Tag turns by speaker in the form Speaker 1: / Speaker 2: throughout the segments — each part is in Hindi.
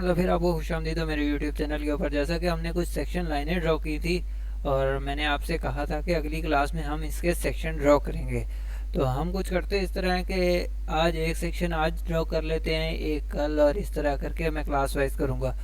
Speaker 1: मरतबा फिर आपको खुशामदीद हो मेरे यूट्यूब चैनल के ऊपर। जैसा कि हमने कुछ सेक्शन लाइनें ड्रॉ की थी और मैंने आपसे कहा था कि अगली क्लास में हम इसके सेक्शन ड्रॉ करेंगे। तो हम कुछ करते इस तरह है कि आज एक सेक्शन आज ड्रॉ कर लेते हैं, एक कल, और इस तरह करके मैं क्लास वाइज करूँगा।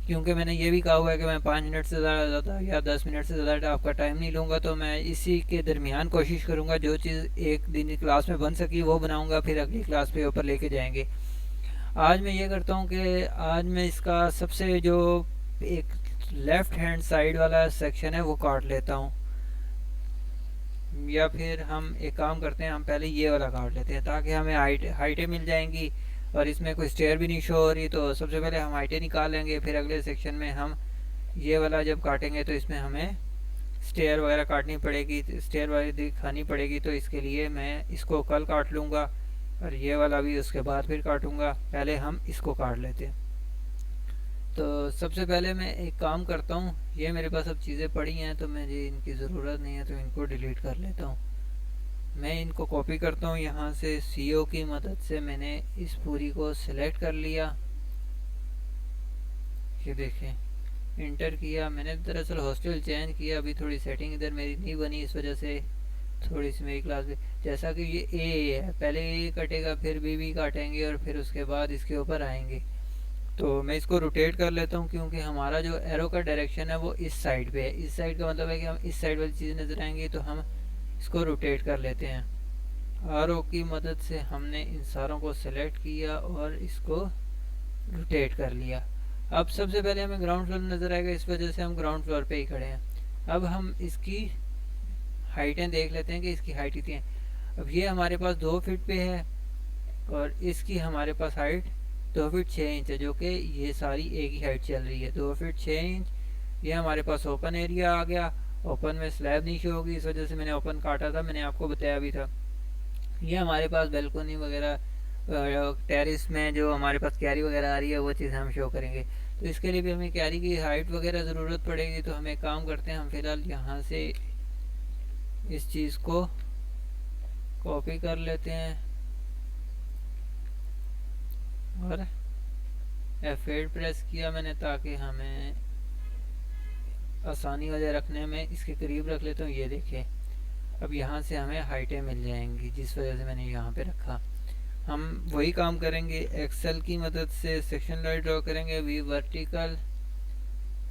Speaker 1: क्योंकि मैंने ये भी कहा हुआ है कि मैं 5 मिनट से ज़्यादा या 10 मिनट से ज़्यादा आपका टाइम नहीं लूँगा। तो मैं इसी के दरमियान कोशिश करूँगा जो चीज़ एक दिन की क्लास में बन सकी वो बनाऊँगा, फिर अगली क्लास पे ऊपर लेके जाएंगे। आज मैं ये करता हूँ कि आज मैं इसका सबसे जो एक लेफ़्ट हैंड साइड वाला सेक्शन है वो काट लेता हूँ, या फिर हम एक काम करते हैं, हम पहले ये वाला काट लेते हैं ताकि हमें हाइटें मिल जाएंगी और इसमें कोई स्टेयर भी नहीं शो हो रही। तो सबसे पहले हम हाइटें निकाल लेंगे, फिर अगले सेक्शन में हम ये वाला जब काटेंगे तो इसमें हमें स्टेयर वगैरह काटनी पड़ेगी, स्टेयर वाली दिखानी पड़ेगी। तो इसके लिए मैं इसको कल काट लूँगा और ये वाला भी उसके बाद फिर काटूँगा। पहले हम इसको काट लेते हैं। तो सबसे पहले मैं एक काम करता हूँ, ये मेरे पास अब चीज़ें पड़ी हैं तो मुझे इनकी ज़रूरत नहीं है, तो इनको डिलीट कर लेता हूँ। मैं इनको कॉपी करता हूँ यहाँ से, CO की मदद से मैंने इस पूरी को सिलेक्ट कर लिया। ये देखें, इंटर किया मैंने। दरअसल हॉस्टल चेंज किया, अभी थोड़ी सेटिंग इधर मेरी नहीं बनी, इस वजह से थोड़ी सी मेरी क्लास भी, जैसा कि ये ए है, पहले ए कटेगा फिर बी काटेंगे और फिर उसके बाद इसके ऊपर आएंगे। तो मैं इसको रोटेट कर लेता हूँ क्योंकि हमारा जो एरो का डायरेक्शन है वो इस साइड पे है। इस साइड का मतलब है कि हम इस साइड वाली चीज़ नज़र आएंगी, तो हम इसको रोटेट कर लेते हैं। आरो की मदद से हमने इन सारों को सेलेक्ट किया और इसको रोटेट कर लिया। अब सबसे पहले हमें ग्राउंड फ्लोर नज़र आएगा, इस वजह से हम ग्राउंड फ्लोर पे ही खड़े हैं। अब हम इसकी हाइटें देख लेते हैं कि इसकी हाइट कितनी है। अब ये हमारे पास 2 फीट पे है और इसकी हमारे पास हाइट 2 फीट 6 इंच है, जो कि ये सारी एक ही हाइट चल रही है, 2 फीट 6 इंच। ये हमारे पास ओपन एरिया आ गया। ओपन में स्लैब नहीं शो होगी, इस वजह से मैंने ओपन काटा था, मैंने आपको बताया भी था। ये हमारे पास बैल्कोनी वगैरह टेरिस में जो हमारे पास क्यारी वगैरह आ रही है वो चीज़ हम शो करेंगे। तो इसके लिए भी हमें क्यारी की हाइट वगैरह ज़रूरत पड़ेगी। तो हम एक काम करते हैं, हम फिलहाल यहाँ से इस चीज़ को कॉपी कर लेते हैं और F8 प्रेस किया मैंने ताकि हमें आसानी हो जाए रखने में। इसके करीब रख लेता हूँ, ये देखें। अब यहाँ से हमें हाइटें मिल जाएंगी, जिस वजह से मैंने यहाँ पे रखा। हम वही काम करेंगे, एक्सेल की मदद से सेक्शन लाइन ड्रॉ करेंगे। वी वर्टिकल,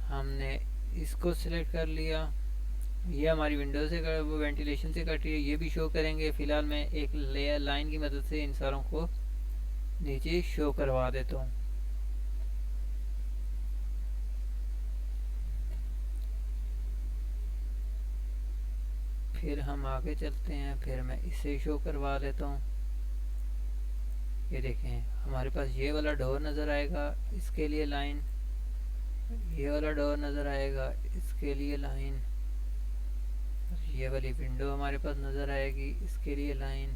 Speaker 1: हमने इसको सिलेक्ट कर लिया। ये हमारी विंडो से वो वेंटिलेशन से कट रही है, ये भी शो करेंगे। फिलहाल मैं एक लेयर लाइन की मदद से इन सारों को नीचे शो करवा देता हूँ। फिर हम आगे चलते हैं, फिर मैं इसे शो करवा देता हूँ। ये देखें, हमारे पास ये वाला डोर नज़र आएगा, इसके लिए लाइन। ये वाला डोर नज़र आएगा, इसके लिए लाइन। ये वाली विंडो हमारे पास नज़र आएगी, इसके लिए लाइन।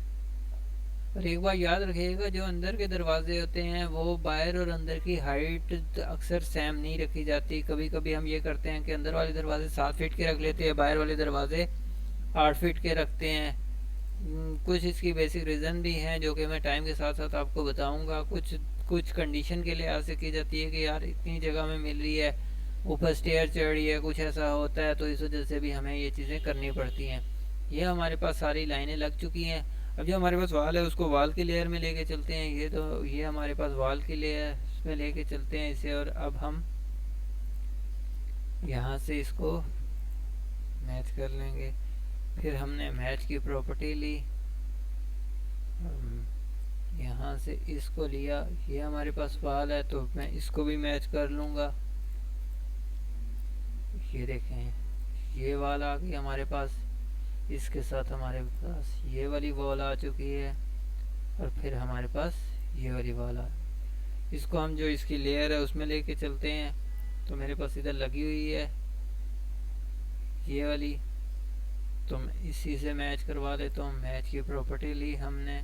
Speaker 1: और एक बार याद रखिएगा, जो अंदर के दरवाजे होते हैं वो बाहर और अंदर की हाइट अक्सर सेम नहीं रखी जाती। कभी कभी हम ये करते हैं कि अंदर वाले दरवाजे 7 फीट के रख लेते हैं, बाहर वाले दरवाजे 8 फीट के रखते हैं। कुछ इसकी बेसिक रीज़न भी हैं जो कि मैं टाइम के साथ साथ आपको बताऊंगा। कुछ कंडीशन के लिहाज से की जाती है कि यार इतनी जगह में मिल रही है, ऊपर स्टेयर चढ़ रही है, कुछ ऐसा होता है, तो इस वजह से भी हमें ये चीज़ें करनी पड़ती हैं। ये हमारे पास सारी लाइनें लग चुकी हैं। अब जो हमारे पास वाल है उसको वाल की लेयर में लेके चलते हैं। ये हमारे पास वाल की लेयर में लेके चलते हैं इसे। और अब हम यहाँ से इसको मैच कर लेंगे। फिर हमने मैच की प्रॉपर्टी ली, यहाँ से इसको लिया। ये हमारे पास वाल है तो मैं इसको भी मैच कर लूँगा। ये देखें, ये वाल आ गई हमारे पास, इसके साथ हमारे पास ये वाली वॉल आ चुकी है और फिर हमारे पास ये वाली वॉल आ। इसको हम जो इसकी लेयर है उसमें लेके चलते हैं। तो मेरे पास इधर लगी हुई है ये वाली, तो मैं इसी से मैच करवा देता हूँ। मैच की प्रॉपर्टी ली हमने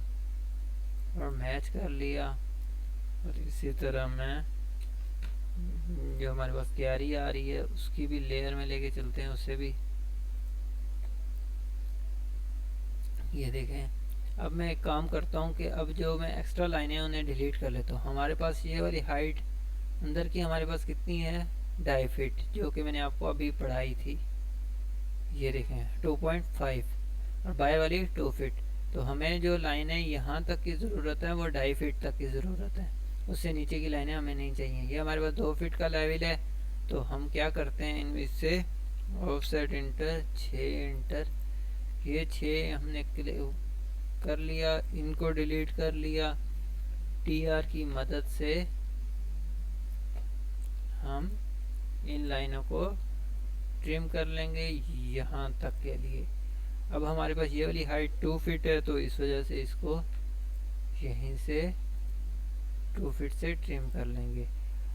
Speaker 1: और मैच कर लिया। और इसी तरह मैं जो हमारे पास क्यारी आ रही है उसकी भी लेयर में लेके चलते हैं, उससे भी। ये देखें, अब मैं एक काम करता हूँ कि अब जो मैं एक्स्ट्रा लाइनें उन्हें डिलीट कर लेता हूँ। हमारे पास ये वाली हाइट अंदर की हमारे पास कितनी है, 2.5 फीट, जो कि मैंने आपको अभी पढ़ाई थी। ये देखें 2.5, और बाहर वाली 2 फीट। तो हमें जो लाइन है यहाँ तक की ज़रूरत है वो 2.5 फीट तक की ज़रूरत है, उससे नीचे की लाइनें हमें नहीं चाहिए। ये हमारे पास 2 फीट का लेवल है, तो हम क्या करते हैं इनमें से ऑफसेट इंटर 6 इंटर, ये 6 हमने कर लिया, इनको डिलीट कर लिया। टी आर की मदद से हम इन लाइनों को ट्रिम कर लेंगे यहाँ तक के लिए। अब हमारे पास ये वाली हाइट 2 फीट है, तो इस वजह से इसको यहीं से 2 फीट से ट्रिम कर लेंगे।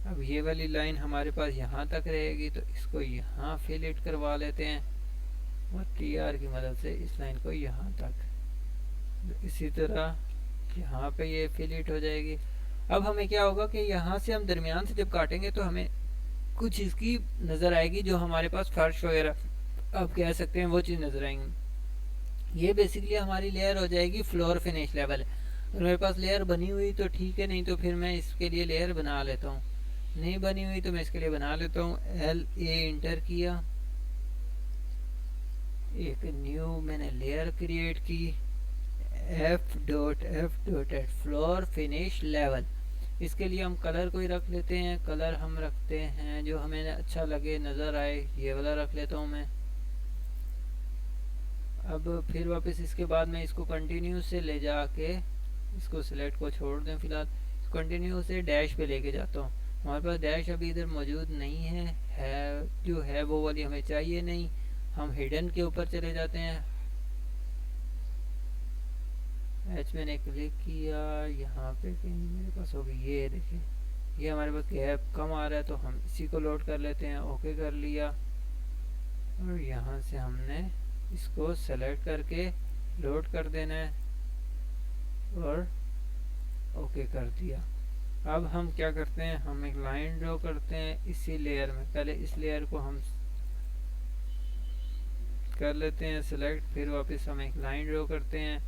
Speaker 1: अब ये वाली लाइन हमारे पास यहाँ तक रहेगी, तो इसको यहाँ फिलेट करवा लेते हैं और टी आर की मदद से इस लाइन को यहाँ तक। इसी तरह यहाँ पे ये फिलेट हो जाएगी। अब हमें क्या होगा कि यहाँ से हम दरमियान से जब काटेंगे तो हमें कुछ इसकी नज़र आएगी, जो हमारे पास फर्श वगैरह आप कह सकते हैं वो चीज़ नज़र आएंगी। ये बेसिकली हमारी लेयर हो जाएगी फ्लोर फिनिश लेवल। अगर मेरे पास लेयर बनी हुई तो ठीक है, नहीं तो फिर मैं इसके लिए लेयर बना लेता हूँ। नहीं बनी हुई तो मैं इसके लिए बना लेता हूँ। LA इंटर किया, एक न्यू मैंने लेयर क्रिएट की, F.F.F फ्लोर फिनिश लेवल। इसके लिए हम कलर कोई रख लेते हैं। कलर हम रखते हैं जो हमें अच्छा लगे, नज़र आए, ये वाला रख लेता हूँ मैं। अब फिर वापस इसके बाद मैं इसको कंटिन्यू से ले जाके इसको सिलेक्ट को छोड़ दें फिलहाल, कंटिन्यू से डैश पे लेके जाता हूँ। हमारे पास डैश अभी इधर मौजूद नहीं है जो है वो वाली हमें चाहिए नहीं। हम हिडन के ऊपर चले जाते हैं। एच मैंने क्लिक किया, यहाँ पे कहीं मेरे पास होगी, ये देखिए ये हमारे पास गैप कम आ रहा है, तो हम इसी को लोड कर लेते हैं। ओके कर लिया, और यहाँ से हमने इसको सेलेक्ट करके लोड कर देना है और ओके कर दिया। अब हम क्या करते हैं, हम एक लाइन ड्रॉ करते हैं इसी लेयर में। पहले इस लेयर को हम कर लेते हैं सिलेक्ट, फिर वापस हम एक लाइन ड्रॉ करते हैं।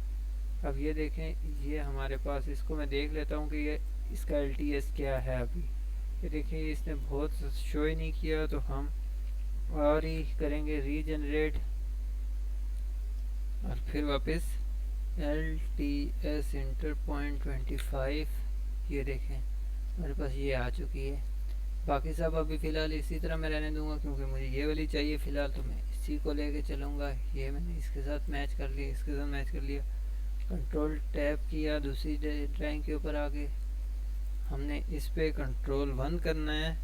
Speaker 1: अब ये देखें, ये हमारे पास, इसको मैं देख लेता हूँ कि ये इसका LTS क्या है। अभी ये देखिए इसने बहुत शो ही नहीं किया, तो हम और ही करेंगे रीजनरेट, और फिर वापस LTS इंटर 0.25, ये देखें हमारे पास ये आ चुकी है। बाकी सब अभी फ़िलहाल इसी तरह मैं रहने दूंगा, क्योंकि मुझे ये वाली चाहिए फ़िलहाल, तो मैं इसी को लेके चलूँगा। ये मैंने इसके साथ मैच कर लिया, इसके साथ मैच कर लिया, कंट्रोल टैब किया, दूसरी ड्राइंग के ऊपर आके हमने इस पे कंट्रोल 1 करना है।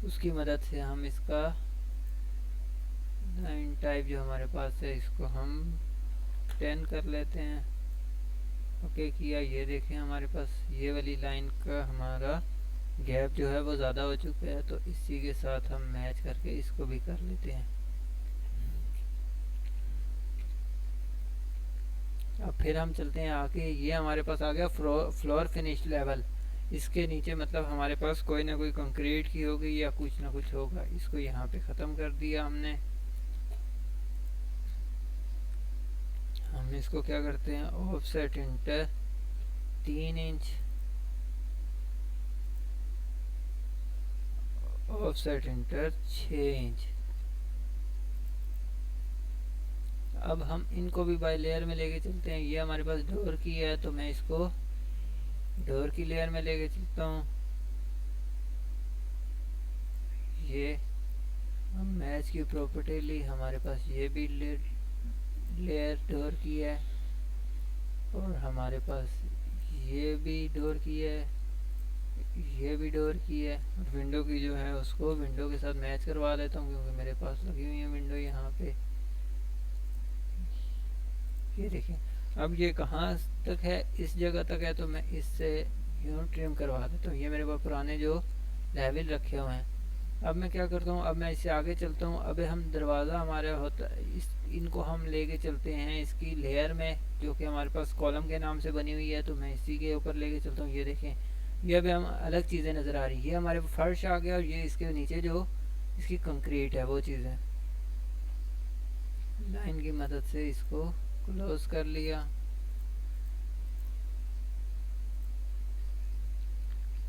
Speaker 1: उसकी मदद से हम इसका लाइन टाइप जो हमारे पास है इसको हम 10 कर लेते हैं। ओके किया, ये देखें हमारे पास ये वाली लाइन का हमारा गैप जो है वो ज़्यादा हो चुका है, तो इसी के साथ हम मैच करके इसको भी कर लेते हैं। अब फिर हम चलते हैं आगे। ये हमारे पास आ गया फ्लोर फिनिश लेवल। इसके नीचे मतलब हमारे पास कोई ना कोई कंक्रीट की होगी या कुछ ना कुछ होगा। इसको यहाँ पे ख़त्म कर दिया हमने। हम इसको क्या करते हैं, offset inter 3 inch, offset inter 6 inch. अब हम इनको भी बाय लेयर में लेके चलते हैं। ये हमारे पास डोर की है, तो मैं इसको डोर की लेयर में लेके चलता हूँ। ये हम मैच की प्रॉपर्टी ली, हमारे पास ये भी लेयर डोर की है, और हमारे पास ये भी डोर की है, ये भी डोर की है, और विंडो की जो है उसको विंडो के साथ मैच करवा लेता हूँ, क्योंकि मेरे पास लगी हुई है विंडो यहाँ पे। ये देखिए अब ये कहाँ तक है, इस जगह तक है, तो मैं इससे यूँ ट्रिम करवा देता हूँ। ये मेरे पास पुराने जो लेवल रखे हुए हैं। अब मैं क्या करता हूँ, अब मैं इससे आगे चलता हूँ। अब हम दरवाज़ा हमारा होता इनको हम लेके चलते हैं इसकी लेयर में, जो कि हमारे पास कॉलम के नाम से बनी हुई है, तो मैं इसी के ऊपर लेके चलता हूँ। ये देखें ये अभी हम अलग चीज़ें नज़र आ रही है। ये हमारे फर्श आ गया, और ये इसके नीचे जो इसकी कंक्रीट है वो चीज़ है। लाइन की मदद से इसको क्लोज कर लिया।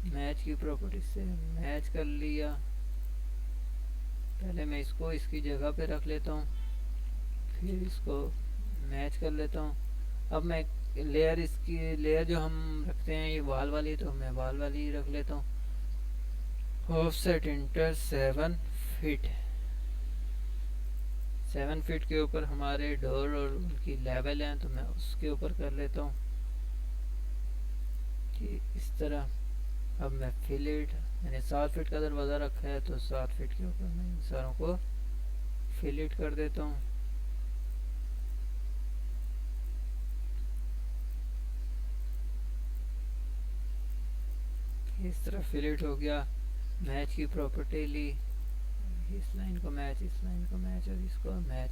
Speaker 1: मैच की प्रॉपर्टी से मैच कर लिया। पहले मैं इसको इसकी जगह पे रख लेता हूँ, फिर इसको मैच कर लेता हूँ। अब मैं लेयर, इसकी लेयर जो हम रखते हैं ये वाल वाली, तो मैं वाल वाली ही रख लेता हूँ। Offset inter 7 feet. 7 फीट के ऊपर हमारे डोर और उनकी लेवल हैं, तो मैं उसके ऊपर कर लेता हूँ कि इस तरह। अब मैं फिलेट, मैंने 7 फीट का दरवाज़ा रखा है, तो 7 फीट के ऊपर मैं इन सारों को फिलेट कर देता हूँ। इस तरह फिलेट हो गया। मैच की प्रॉपर्टी ली, इस लाइन को मैच, इस लाइन को मैच और इसको मैच,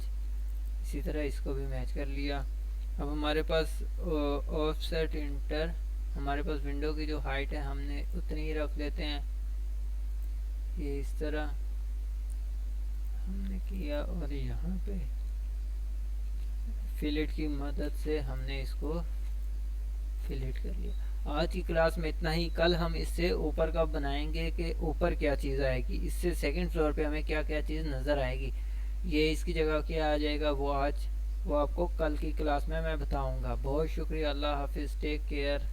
Speaker 1: इसी तरह इसको भी मैच कर लिया। अब हमारे पास ऑफसेट इंटर, हमारे पास विंडो की जो हाइट है हमने उतनी ही रख लेते हैं। ये इस तरह हमने किया और यहाँ पे फिलेट की मदद से हमने इसको फिलेट कर लिया। आज की क्लास में इतना ही। कल हम इससे ऊपर का बनाएंगे कि ऊपर क्या चीज़ आएगी, इससे सेकंड फ्लोर पे हमें क्या क्या चीज़ नज़र आएगी, ये इसकी जगह क्या आ जाएगा, वो आपको कल की क्लास में मैं बताऊंगा। बहुत शुक्रिया, अल्लाह हाफिज़, टेक केयर।